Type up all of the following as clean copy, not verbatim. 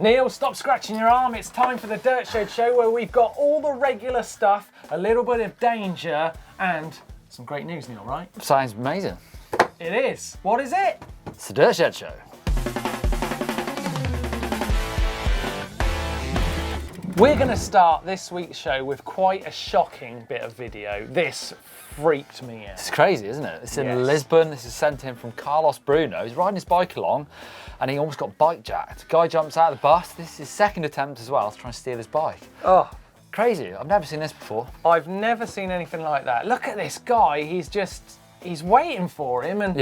Neil, stop scratching your arm. It's time for the Dirt Shed Show where we've got all the regular stuff, a little bit of danger, and some great news, Neil, right? Sounds amazing. It is. What is it? It's the Dirt Shed Show. We're going to start this week's show with quite a shocking bit of video. This freaked me out. It's crazy, isn't it? It's in Lisbon. This is sent in from Carlos Bruno. He's riding his bike along and he almost got bike jacked. Guy jumps out of the bus. This is his second attempt as well to try and steal his bike. Oh, crazy. I've never seen this before. I've never seen anything like that. Look at this guy. He's waiting for him and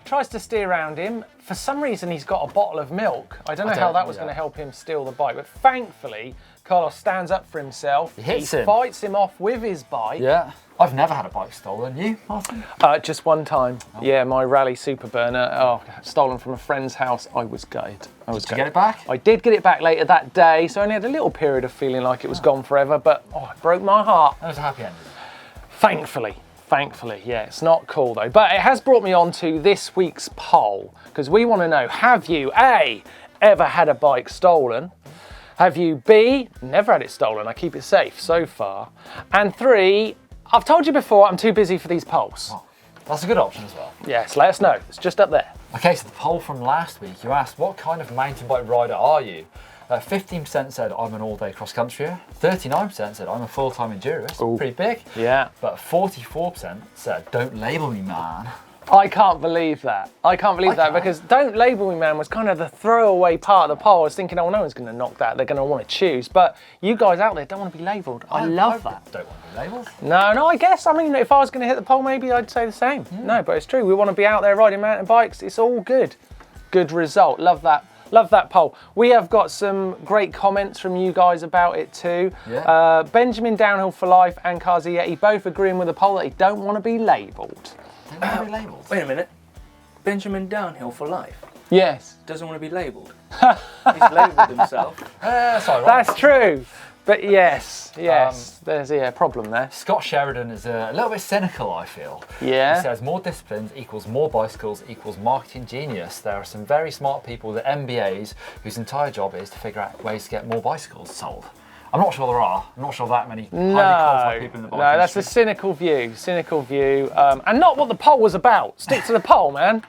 tries to steer around him. For some reason, he's got a bottle of milk. I don't know how that was going to help him steal the bike, but thankfully, Carlos stands up for himself. He fights him off with his bike. Yeah. I've never had a bike stolen. You, Martin? Just one time. Oh. Yeah, my Rally Super Burner, stolen from a friend's house. I was gutted. Did you get it back? I did get it back later that day, so I only had a little period of feeling like it was gone forever, but it broke my heart. That was a happy ending. Thankfully, yeah, it's not cool though. But it has brought me on to this week's poll, because we want to know, have you, A, ever had a bike stolen? Have you, B, never had it stolen, I keep it safe so far? And 3, I've told you before, I'm too busy for these polls. Oh, that's a good option as well. Yes, let us know, it's just up there. Okay, so the poll from last week, you asked, what kind of mountain bike rider are you? 15% said I'm an all-day cross-countryer, 39% said I'm a full-time endurist, pretty big. Yeah. But 44% said don't label me, man. I can't believe that. Because don't label me, man was kind of the throwaway part of the poll. I was thinking, oh, no one's going to knock that. They're going to want to choose. But you guys out there don't want to be labelled. I love that. Don't want to be labelled. No, I guess. I mean, if I was going to hit the poll, maybe I'd say the same. Yeah. No, but it's true. We want to be out there riding mountain bikes. It's all good. Good result. Love that. Love that poll. We have got some great comments from you guys about it too. Yeah. Benjamin Downhill for Life and Karzietti both agreeing with the poll that they don't want to be labelled. They don't want to be labelled? Wait a minute. Benjamin Downhill for Life? Yes. Doesn't want to be labelled. He's labelled himself. Sorry, that's true. But yes, there's a problem there. Scott Sheridan is a little bit cynical, I feel. Yeah. He says more disciplines equals more bicycles equals marketing genius. There are some very smart people, the MBAs, whose entire job is to figure out ways to get more bicycles sold. I'm not sure there are. I'm not sure that many highly qualified people in the bike industry. That's a cynical view. And not what the poll was about. Stick to the poll, man.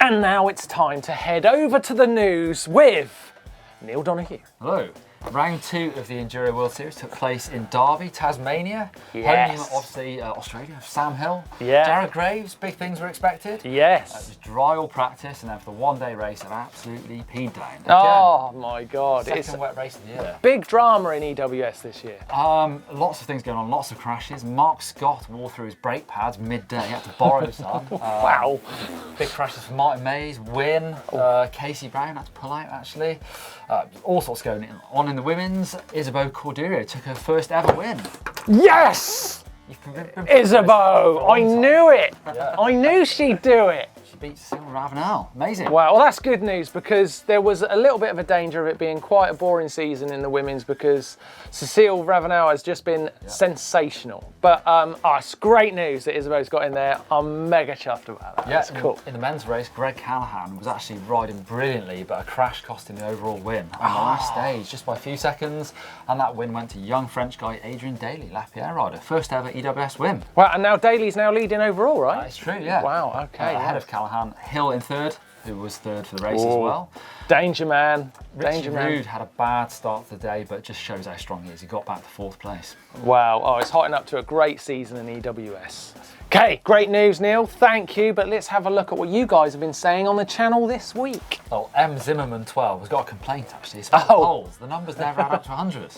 And now it's time to head over to the news with Neil Donoghue. Hello. Round 2 of the Enduro World Series took place in Derby, Tasmania. Yes. Home, obviously, Australia, Sam Hill. Yeah. Jared Graves, big things were expected. Yes. It was dry all practice, and then for the one-day race, it absolutely peed down. Again, oh my God. Second wet race of the year. Big drama in EWS this year. Lots of things going on, lots of crashes. Mark Scott wore through his brake pads midday, he had to borrow some. Wow. Big crashes for Martin Mays, Wynn, Casey Brown had to pull out actually. All sorts going on in the women's. Isabeau Cordeiro took her first ever win. Yes! Isabeau! I knew it! Yeah. I knew she'd do it! She beat Cecile Ravenel. Amazing. Wow, well that's good news because there was a little bit of a danger of it being quite a boring season in the women's because Cecile Ravenel has just been sensational. But it's great news that Isabeau's got in there. I'm mega chuffed about that. That's cool. In the men's race, Greg Callahan was actually riding brilliantly, but a crash cost him the overall win on the last stage, just by a few seconds. And that win went to young French guy Adrien Daly, Lapierre rider. First ever EWS win. Wow, and now Daly's now leading overall, right? That's true, yeah. Wow, okay. Ahead of Callahan, Hill in third, who was third for the race as well. Danger man. Richie Rude had a bad start to the day, but it just shows how strong he is. He got back to 4th place. Wow, it's hotting up to a great season in EWS. Okay, great news, Neil. Thank you. But let's have a look at what you guys have been saying on the channel this week. Oh, M Zimmerman 12 has got a complaint actually. It's about the polls. The numbers never add up to 100.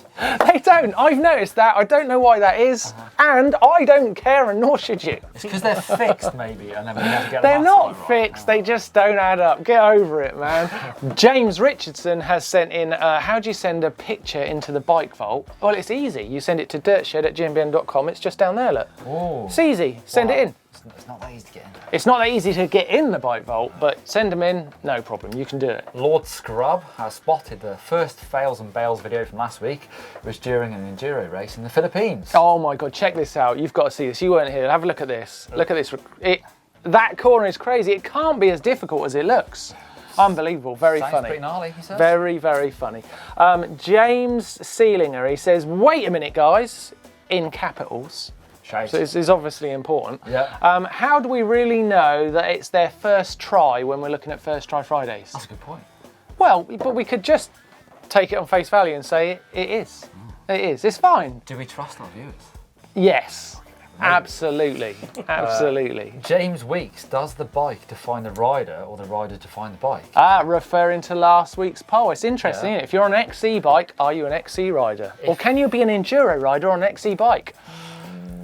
They don't. I've noticed that. I don't know why that is, and I don't care, and nor should you. It's because they're fixed, maybe, and then we never get. They're not fixed. They just don't add up. Get over it, man. James Richardson has sent in. How do you send a picture into the bike vault? Well, it's easy. You send it to dirtshed@gmbn.com. It's just down there. Look. Ooh. It's easy. Send it in. It's not that easy to get in. It's not that easy to get in the bike vault, but send them in, no problem, you can do it. Lord Scrub has spotted the first fails and bails video from last week. It was during an enduro race in the Philippines. Oh my God, check this out. You've got to see this. You weren't here. Have a look at this. Look at this. That corner is crazy. It can't be as difficult as it looks. Unbelievable, very Sounds funny. pretty gnarly, he says. Very, very funny. James Sealinger, he says, wait a minute, guys, in capitals. Shite. So this is obviously important. Yeah. How do we really know that it's their first try when we're looking at First Try Fridays? That's a good point. Well, but we could just take it on face value and say it is. It is. It's fine. Do we trust our viewers? Yes. Absolutely. Absolutely. James Weeks, does the bike define the rider or the rider define the bike? Referring to last week's poll. It's interesting, isn't it? If you're on an XC bike, are you an XC rider? Or can you be an enduro rider on an XC bike?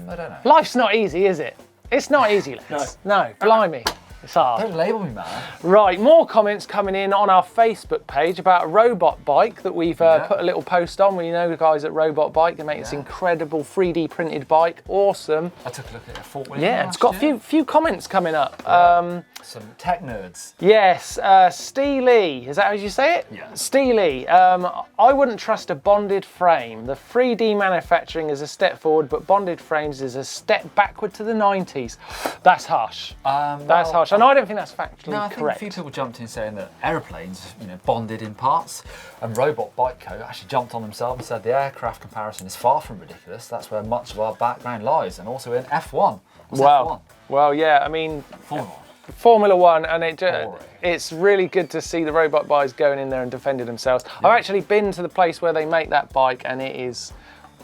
I don't know. Life's not easy, is it? It's not easy, lads. No, blimey. It's hard. Don't label me, man. Right, more comments coming in on our Facebook page about a robot bike that we've put a little post on. We know the guys at Robot Bike. They make this incredible 3D printed bike. Awesome. I took a look at it. Yeah, it's got a few comments coming up. Some tech nerds. Yes, Steely, is that how you say it? Yeah. Steely, I wouldn't trust a bonded frame. The 3D manufacturing is a step forward, but bonded frames is a step backward to the 90s. That's harsh. That's harsh, and I don't think that's factually I think correct. a few people jumped in saying that aeroplanes, bonded in parts, and Robot Bike Co. actually jumped on themselves and said the aircraft comparison is far from ridiculous. That's where much of our background lies, and also in F1. What's F1? Well, yeah, I mean, Formula One, and it's really good to see the robot bikes going in there and defending themselves. Yeah. I've actually been to the place where they make that bike, and it is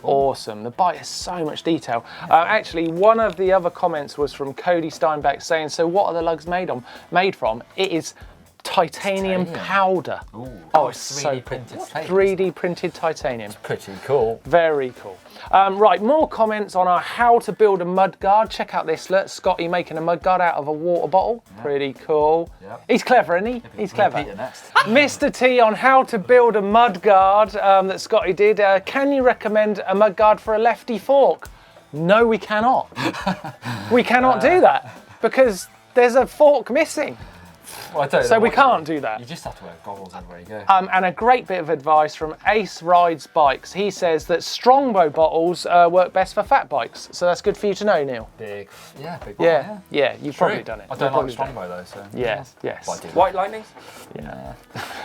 awesome. The bike has so much detail. Actually, one of the other comments was from Cody Steinbeck saying, so what are the lugs made from? It is titanium powder. Ooh. Oh, it's 3D so printed. cool. 3D printed titanium. It's pretty cool. Very cool. Right, more comments on our how to build a mudguard. Check out this, look, Scotty making a mudguard out of a water bottle. Yeah. Pretty cool. Yep. He's clever, isn't he? He's clever. Mr. T on how to build a mudguard that Scotty did. Can you recommend a mudguard for a lefty fork? No, we cannot. We cannot do that because there's a fork missing. Well, so we can't do that. You just have to wear goggles everywhere you go. And a great bit of advice from Ace Rides Bikes. He says that Strongbow bottles work best for fat bikes. So that's good for you to know, Neil. Big bottle, yeah. You've probably done it. I don't like Strongbow though, so. Yes. White Lightnings? Yeah.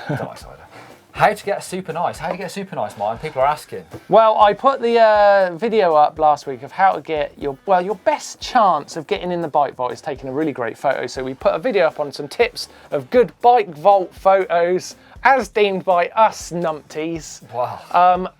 Dark cider. How to get a super nice? How do you get a super nice, Martin? People are asking. Well, I put the video up last week of how to get your best chance of getting in the bike vault is taking a really great photo. So we put a video up on some tips of good bike vault photos as deemed by us numpties. Wow.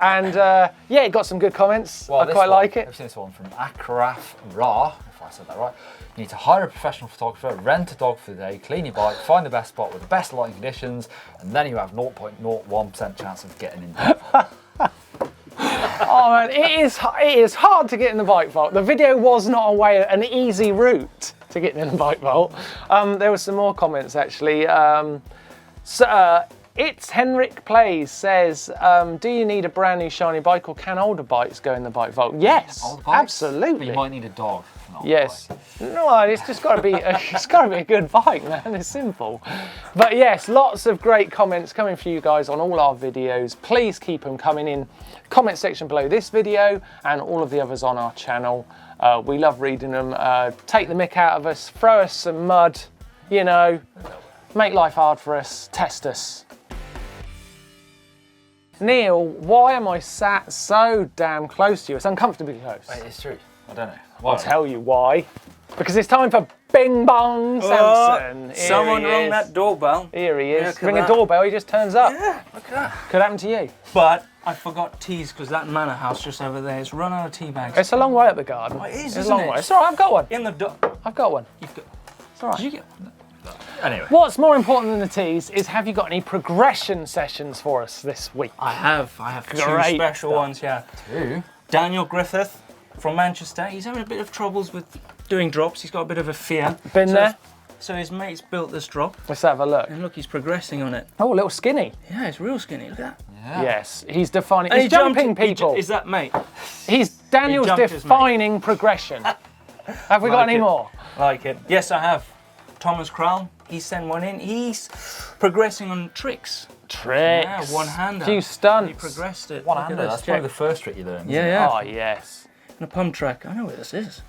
Yeah, it got some good comments. Well, I quite like it. I've seen this one from Akraf Ra, if I said that right. You need to hire a professional photographer, rent a dog for the day, clean your bike, find the best spot with the best lighting conditions, and then you have 0.01% chance of getting in. Oh man, it is hard to get in the bike vault. The video was not an easy route to get in the bike vault. There were some more comments actually. It's Henrik Plays says, do you need a brand new shiny bike or can older bikes go in the bike vault? Yes, absolutely. You might need a dog. Yes. No, it's just got to be a good bike, man. It's simple. But yes, lots of great comments coming for you guys on all our videos. Please keep them coming in. Comment section below this video and all of the others on our channel. We love reading them. Take the mick out of us, throw us some mud, make life hard for us, test us. Neil, why am I sat so damn close to you? It's uncomfortably close. It's true. I don't know. I'll tell you why. Because it's time for Bing Bong Samson. Someone rung that doorbell. Here he is. Ring a doorbell, he just turns up. Yeah, look at that. Could happen to you. But I forgot teas because that manor house just over there is run out of tea bags. It's a long way up the garden. Oh, it is, it's a long way. It's all right, I've got one. In the I've got one. You've got. It's all right. Did you get one? Anyway. What's more important than the teas is have you got any progression sessions for us this week? I have two special ones here. Two? Daniel Griffith from Manchester. He's having a bit of troubles with doing drops. He's got a bit of a fear. Been there? So his mate's built this drop. Let's have a look. And look, he's progressing on it. Oh, a little skinny. Yeah, it's real skinny. Look at that. Yeah. Yes, he's defining. He's jumping people. Is that mate? Daniel's defining progression. Have we got any more? Like it. Yes, I have. Thomas Crown. He sent one in. He's progressing on tricks. Yeah, one-hander. Few stunts. He progressed it. One-hander. That's probably the first trick you learned. Yeah. Oh, yes. And a pump track. I know where this is.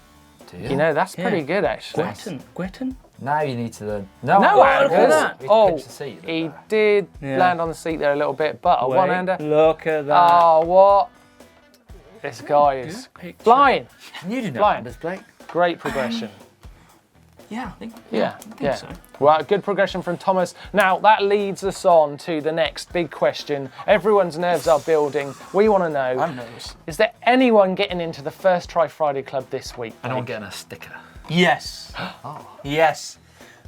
Do you? You know, that's pretty good, actually. Gwetton. Now you need to learn. No handers. handers. that. Oh, Pinch the seat a bit he there. did Yeah. land on the seat there a little bit, but a Wait, one-hander. Look at that. Oh, what? This guy is picture. flying. You do know Flying. handers, Blake. Great progression. Yeah, I think. Yeah, I think yeah. so. Well, good progression from Thomas. Now, that leads us on to the next big question. Everyone's nerves are building. We want to know, I'm nervous. is there anyone getting into the First Try Friday Club this week? Anyone getting a sticker? Yes. Yes.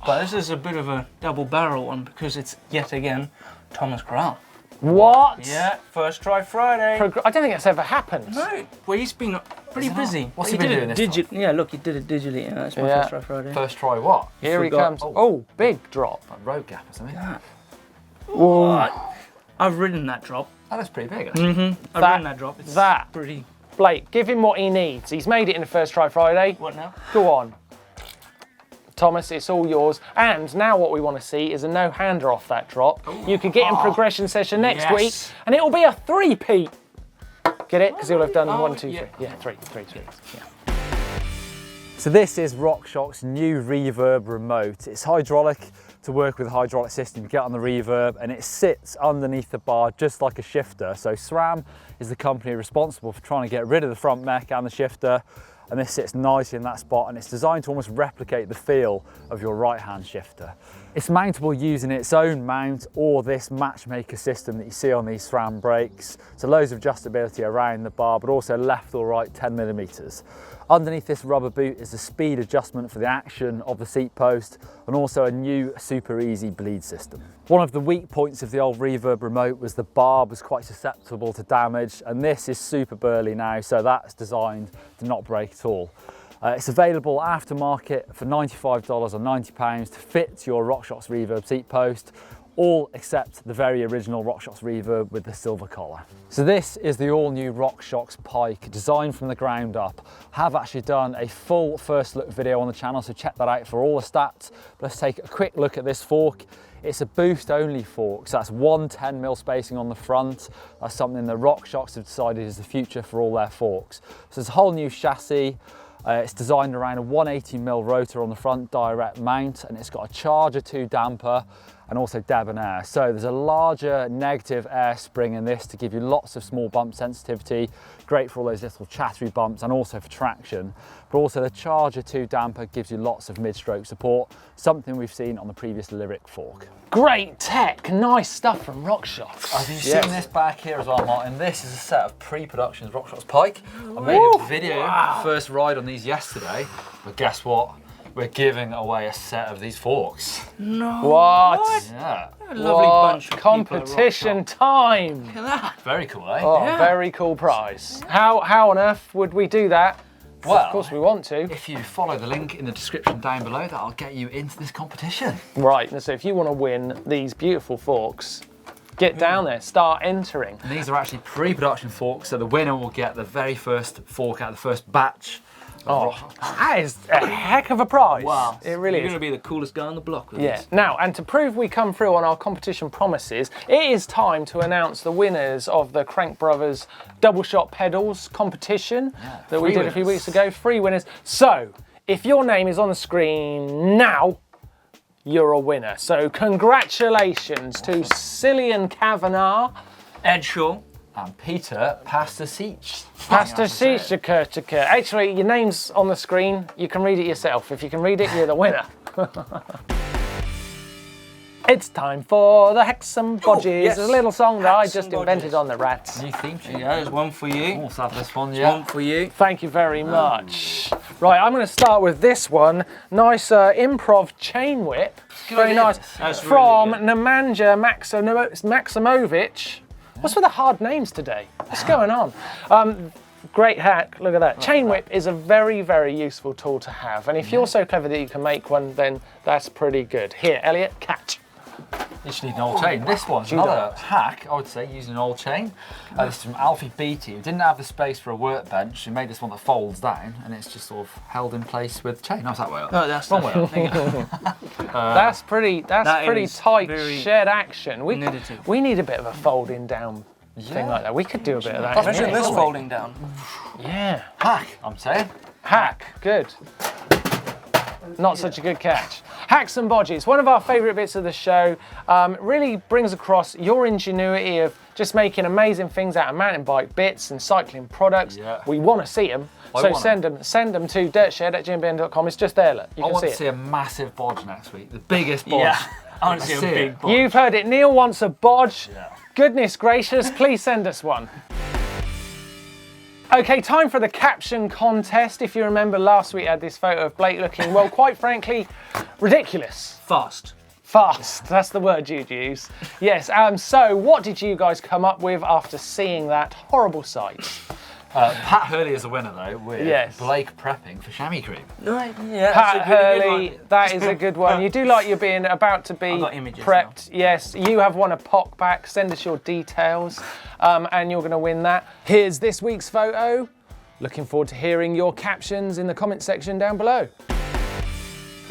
But this is a bit of a double barrel one because it's yet again Thomas Crown. What? Yeah, First Try Friday. I don't think that's ever happened. No, well, he's been pretty busy. What's he he been did doing it this Yeah, look, he did it digitally. Yeah, that's my Yeah. First Try Friday. First try what? Here he forgot. comes. Oh, big drop. Like road gap or something? Whoa. I've ridden that drop. That is pretty big, actually. I've That- ridden that drop. It's that. pretty. Blake, give him what he needs. He's made it in the First Try Friday. What now? Go on. Thomas, it's all yours. And now what we want to see is a no-hander off that drop. You could get in progression session next Yes. week, and it'll be a three-peat. Get it? Because he'll have done 1, 2, 3. yeah. Yeah, three. Yeah. So this is Rockshox's new reverb remote. It's hydraulic to work with a hydraulic system. You get on the reverb and it sits underneath the bar just like a shifter. So SRAM is the company responsible for trying to get rid of the front mech and the shifter, and this sits nicely in that spot, and it's designed to almost replicate the feel of your right-hand shifter. It's mountable using its own mount or this matchmaker system that you see on these SRAM brakes. So loads of adjustability around the bar, but also left or right 10 millimeters. Underneath this rubber boot is a speed adjustment for the action of the seat post, and also a new super easy bleed system. One of the weak points of the old reverb remote was the bar was quite susceptible to damage, and this is super burly now, so that's designed to not break at all. It's available aftermarket for $95 or £90 to fit your Rockshox reverb seat post, all except the very original Rockshox reverb with the silver collar. So this is the all new Rockshox Pike, designed from the ground up. I have actually done a full first look video on the channel, so check that out for all the stats. But let's take a quick look at this fork. It's a boost only fork, so that's 1 10mm spacing on the front. That's something that Rockshox have decided is the future for all their forks. So it's a whole new chassis. It's designed around a 180mm rotor on the front direct mount, and it's got a charger 2 damper and also debonair. So there's a larger negative air spring in this to give you lots of small bump sensitivity, great for all those little chattery bumps and also for traction. But also the charger 2 damper gives you lots of mid-stroke support, something we've seen on the previous Lyric fork. Great tech, nice stuff from Rockshox. Have you seen this back here as well, Martin? This is a set of pre-production Rockshox Pike. I made a video, first ride on these yesterday, but guess what? We're giving away a set of these forks. No. What? Yeah. A lovely bunch of competition time. Look at that. Very cool, eh? Oh, Yeah. very cool prize. How on earth would we do that? Well, of course we want to. if you follow the link in the description down below, that'll get you into this competition. Right, so if you want to win these beautiful forks, get down there, start entering. And these are actually pre-production forks, so the winner will get the very first fork out of the first batch. Oh, that is a heck of a prize. Wow. It really You're is. going to be the coolest guy on the block with Yeah. this. Now, and to prove we come through on our competition promises, it is time to announce the winners of the Crank Brothers Double Shot Pedals competition that we free did a few winners. weeks ago. 3 winners. So, if your name is on the screen now, you're a winner. So, congratulations to Cillian Kavanagh, Ed Shaw. And Peter Pastor-Seach. Pastor. Actually, your name's on the screen. You can read it yourself. If you can read it, you're the winner. It's time for the Hexam Bodges. yes. It's a little song that I Hexam just Bodges. invented on the rats. New theme There tune. you go, there's one for you. Also have this one, One for you. Thank you very much. Right, I'm going to start with this one. Nice improv chain whip. Very idea. nice. That's From really Nemanja Maximovic. What's with the hard names today? What's going on? Great hack, look at that. Chain whip is a very, very useful tool to have. And if you're so clever that you can make one, then that's pretty good. Here, Elliot, catch. You just need an old chain. This one's another hack, I would say, using an old chain. This is from Alfie Beatty, who didn't have the space for a workbench. He made this one that folds down, and it's just sort of held in place with chain. How's that way up? Oh, that's Wrong way up. That's pretty that pretty is tight very shared action. nudity. We need a bit of a folding down thing like that. We could do a bit of that. Imagine here. this folding down. Yeah. Hack, I'm saying. Hack, good. Not such a good catch. Hacks and bodges, one of our favourite bits of the show. Really brings across your ingenuity of just making amazing things out of mountain bike bits and cycling products. Yeah. We want to see them, so send them to dirtshed@gmbn.com. It's just there, look. You I can want see to it. see a massive bodge next week. The biggest bodge. Yeah, I want to see a That's it. big bodge. You've heard it. Neil wants a bodge. Yeah. Goodness gracious, please send us one. Okay, time for the caption contest. If you remember last week I had this photo of Blake looking, well, quite frankly, ridiculous. Fast. Fast, that's the word you'd use. Yes, so what did you guys come up with after seeing that horrible sight? Pat Hurley is a winner though, with Yes. Blake prepping for chamois cream. Right, yeah, Pat that's a really good Hurley, one. that is a good one. You do like you're being about to be I've got images prepped. Yes, you have won a POC back. Send us your details and you're going to win that. Here's this week's photo. Looking forward to hearing your captions in the comment section down below.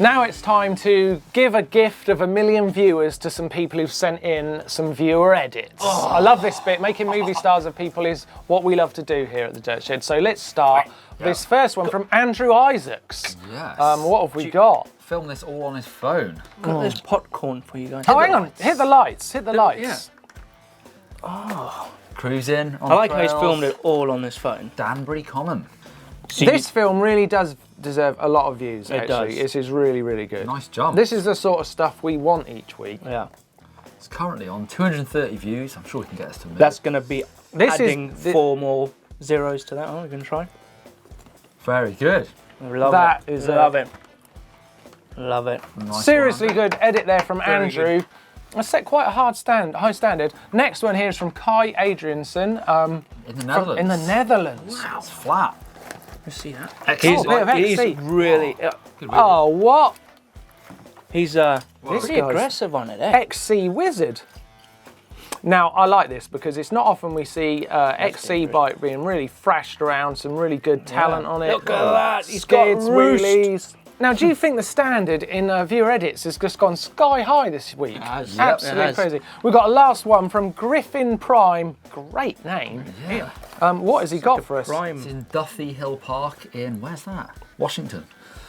Now it's time to give a gift of 1 million viewers to some people who've sent in some viewer edits. Oh. I love this bit. Making movie stars of people is what we love to do here at the Dirt Shed. So let's start. This first one from Andrew Isaacs. Yes. What have we got? Film this all on his phone. Got this popcorn for you guys. Oh, hang on. Hit the lights. Hit the lights. yeah. Cruising on I like how he's trails. filmed it all on this phone. Danbury Common. So This film really does deserve a lot of views, It actually. does. This is really, really good. Nice jump. This is the sort of stuff we want each week. Yeah, It's currently on 230 views. I'm sure we can get this to a million. that's going to be This adding is 4 more zeros to that. Oh, we're going to try. very good. Love That it. is Love it. Love it. Nice Seriously one. good edit there from Very Andrew. I set quite a high standard. Next one here is from Kai Adrianson In the Netherlands. in the Netherlands. It's flat. Let's see that. Excellent. Oh, a bit of He's XC. really. Good Oh, what? He's This pretty guy's aggressive on it, eh? XC Wizard. Now, I like this because it's not often we see XC bike being really thrashed around, some really good talent on it. Look at that, he's got Skids, roost. wheelies. Now, do you think the standard in viewer edits has just gone sky high this week? has. Absolutely Yep, it has. crazy. We've got a last one from Griffin Prime. Great name. Yeah. What has he got for us? It's Prime. in Duffy Hill Park in, where's that? Washington.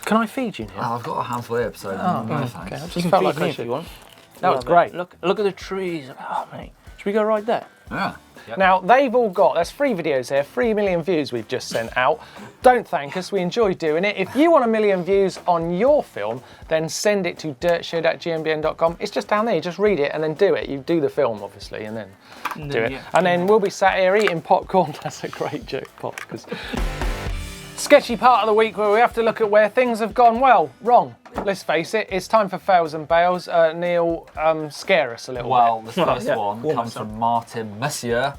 Can I feed you now? Oh, I've got a handful here, so no thanks. Okay, I You just can felt feed like me I if should. you want. That was Love it. great. Look at the trees. Oh, mate. Should we go right there? Yeah. Yep. Now, they've all got, there's 3 videos here, 3 million views we've just sent out. Don't thank us, we enjoy doing it. If you want 1 million views on your film, then send it to dirtshed@gmbn.com. It's just down there, you just read it and then do it. You do the film, obviously, and then do it. yeah. And then we'll be sat here eating popcorn. That's a great joke, Pop. Sketchy part of the week where we have to look at where things have gone, well, wrong. Let's face it, it's time for fails and bails. Neil, scare us a little Well, bit. the first Yeah. one Warm comes us up. from Martin Messier,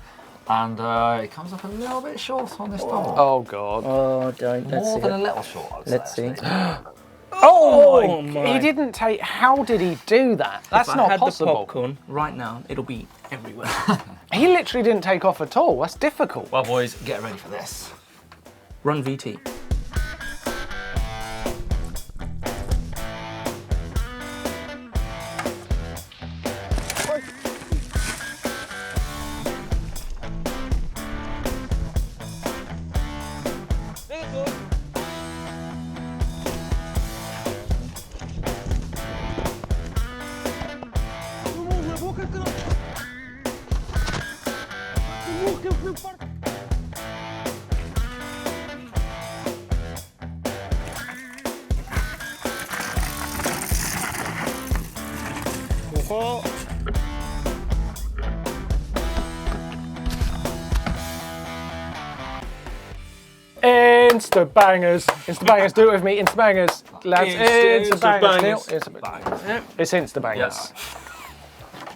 and it comes up a little bit short on this double. Oh, God. Oh, don't. Let's More see than a it. little short, I would Let's say, see. actually. Oh, my. He didn't take, how did he do that? That's If I not had possible. the popcorn right now, it'll be everywhere. He literally didn't take off at all. That's difficult. Well, boys, get ready for this. Run VT. Instabangers. Instabangers, do it with me. Instabangers. Lads, Instabangers. Neil, Instabangers. It's Instabangers.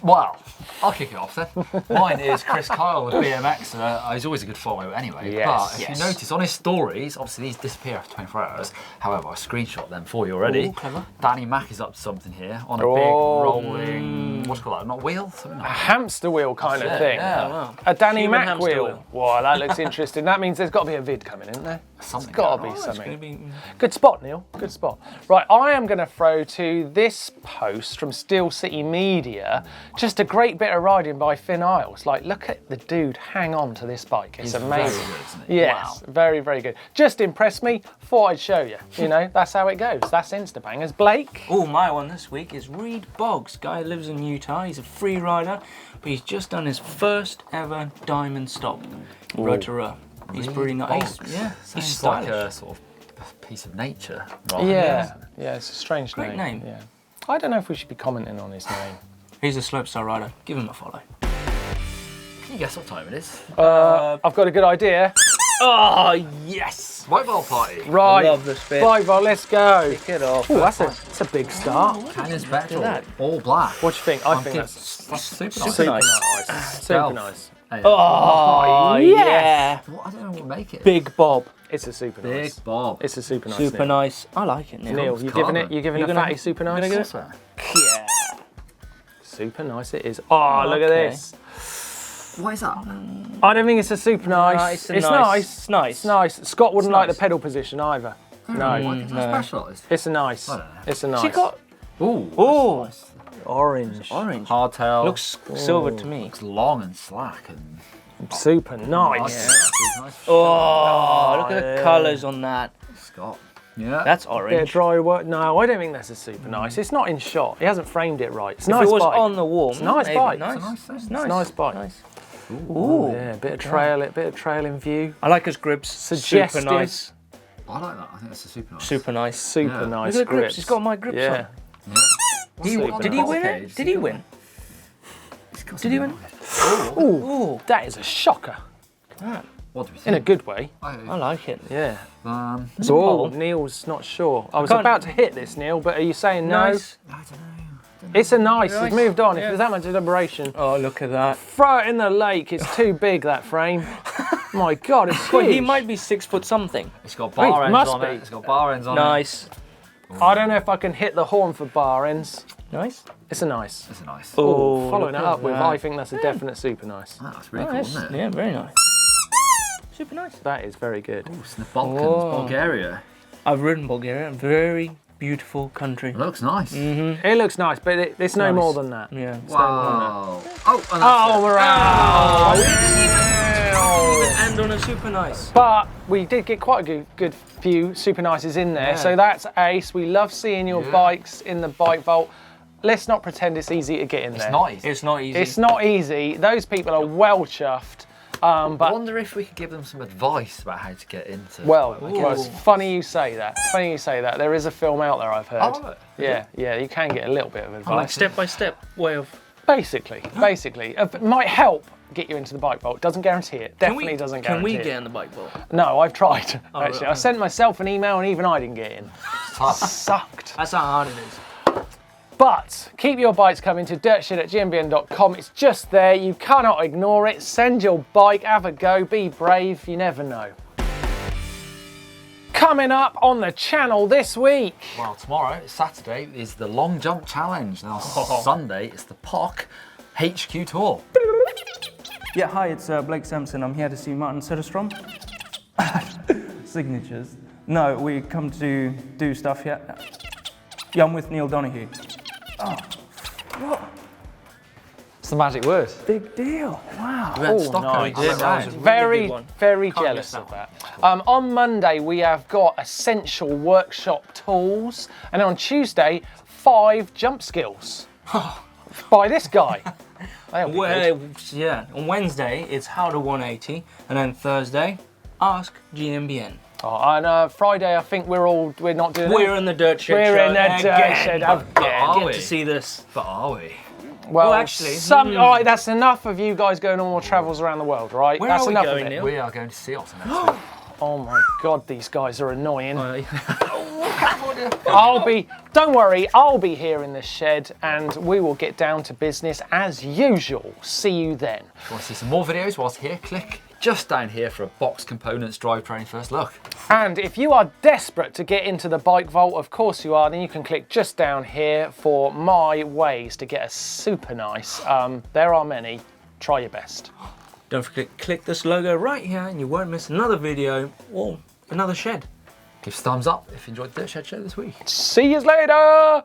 Well, I'll kick it off then. Mine is Chris Kyle, the BMXer. He's always a good follow anyway. Yes. But if Yes. you notice on his stories, obviously these disappear after 24 hours. However, I screenshot them for you already. Ooh, clever. Danny Mack is up to something here on a Oh. big rolling, what's it called, not wheel? Something A like that. hamster wheel kind of That's it, thing. yeah. Wow. A Danny Human Mack hamster wheel. wheel. Wow, that looks interesting. That means there's got to be a vid coming, isn't there? Something. It's got to be Oh, it's gonna something. be... Good spot, Neil. Good spot. Right, I am going to throw to this post from Steel City Media. Just a great bit of riding by Finn Isles. Like, look at the dude hang on to this bike. It's He's amazing. very good, isn't he? Yes, very, very good. Just impressed me. Thought I'd show you. You know, that's how it goes. That's Instabangers. Blake. Oh, my one this week is Reed Boggs. Guy lives in Utah. He's a free rider, but he's just done his first ever diamond stop. Road to row. He's pretty nice. Boggs. Yeah, he's Sounds stylish. like a sort of piece of nature. Right? Yeah, yeah, it's a strange Great name. Yeah. I don't know if we should be commenting on his name. He's a slopestyle rider. Give him a follow. Can you guess what time it is? I've got a good idea. Oh, yes! White ball party. Right, love this bit. Bible, let's go. Kick it off. Oh, that's a big start. Canyon's petrol. that. All black. What do you think? I think that's super nice. Super nice. Super Stealth. nice. Hey, Oh, yeah. what? I don't know what will make it. Big Bob. It's a super Big nice. Bob. It's a super nice. Super Neil. nice. I like it, Neil. Neil, you carbon. giving it? You giving You're a gonna- fatty super nice? gonna give it? Awesome. Yeah. Super nice it is. Oh, look at Okay. this. What is that? I don't think it's a super nice. It's nice. It's nice. Scott wouldn't It's like nice. the pedal position either. No, What is that specialised? it's a nice. I don't know. It's a nice. She got Ooh. oh that's nice. orange. orange. Hardtail. Looks silver to me. looks long and slack and Super nice. nice. Oh, look at the colours on that. Scott. Yeah. That's Bit of orange. dry work. No, I don't think that's a super nice. It's not in shot. He hasn't framed it right. It's a If nice it was bike. on the wall, It's a nice maybe. bike. Nice. It's a nice thing. It's It's nice. Nice bike. Nice. Ooh, yeah, bit of trail in view. I like his grips. Suggestive. Super nice. I like that. I think that's a super nice. Super nice. Super Yeah. nice Look at the grips. grips. He's got my grips Yeah. on. Yeah. Did he win it? Did he win? Did he win? Ooh, That is a shocker What do we in a think? good way. I like it. Yeah. It's a Oh, bowl. Neil's not sure. I was can't- about to hit this, Neil, but are you saying no? Nice. I don't know. It's a nice. Nice. It's moved on. If Yeah. there's that much deliberation, Oh, look at that. throw it in the lake. It's too big, that frame. My God, it's huge. Well, he might be 6 foot something. It's got Wait, bar ends must on be. it. It's got bar ends on it. Nice. I don't know if I can hit the horn for bar ends. Nice. It's a nice. It's a nice. Oh, Following look it at up with, that. I think that's a definite super nice. That's really Nice. cool, isn't it? Yeah, very nice. Super nice. That is very good. Ooh, it's in the Balkans, Whoa. Bulgaria. I've ridden Bulgaria. Very beautiful country. It looks nice. It looks nice, but it's no Nice. more than that. Yeah. Wow. Oh, and that's Oh, it. we're out. And on a super nice. But we did get quite a good few super nices in there. Yeah. So that's ace. We love seeing your Yeah. bikes in the bike vault. Let's not pretend it's easy to get in there. It's not easy. It's not easy. It's not easy. Those people are well chuffed. I But wonder if we could give them some advice about how to get into. well, I it's guess. funny you say that. Funny you say that. There is a film out there I've heard. Oh, Yeah, you can get a little bit of advice. like step-by-step way of... Basically. It might help get you into the bike vault. Doesn't guarantee it. Definitely doesn't Can guarantee we it. get in the bike vault? No, I've tried. Actually, right. I sent myself an email and even I didn't get in. Sucked. That's how hard it is. But keep your bikes coming to dirtshit@gmbn.com. It's just there. You cannot ignore it. Send your bike, have a go, be brave. You never know. Coming up on the channel this week. Well, tomorrow, Saturday, is the long jump challenge. Now, Sunday, it's the POC HQ tour. Yeah, hi, it's Blake Sampson. I'm here to see Martin Söderström. Signatures. No, we come to do stuff here. Yeah, I'm with Neil Donahue. It's the magic word. Big deal. Wow. We had Oh, Stockholm. nice. I went That was round. a Very, good one. very Can't jealous miss of that. On Monday, we have got essential workshop tools. And on Tuesday, 5 jump skills. By this guy. That'll be good. Well, yeah. On Wednesday, it's how to 180. And then Thursday, ask GMBN. Oh, and Friday, I think we're not doing We're it. in the dirt shed. We're show in the dirt again. shed Are Get we? to see this. But are we? Well, actually, all right, that's enough of you guys going on more travels around the world, right? Where that's are we enough going, of it. Neil? We are going to see us next week. Oh my God, these guys are annoying. Oh, Don't worry, I'll be here in the shed and we will get down to business as usual. See you then. If you want to see some more videos whilst here, click just down here for a box components drivetrain first look. And if you are desperate to get into the bike vault, of course you are, then you can click just down here for my ways to get a super nice. There are many. Try your best. Don't forget, click this logo right here and you won't miss another video. Well, another shed. Give us a thumbs up if you enjoyed the Dirt Shed show this week. See you later.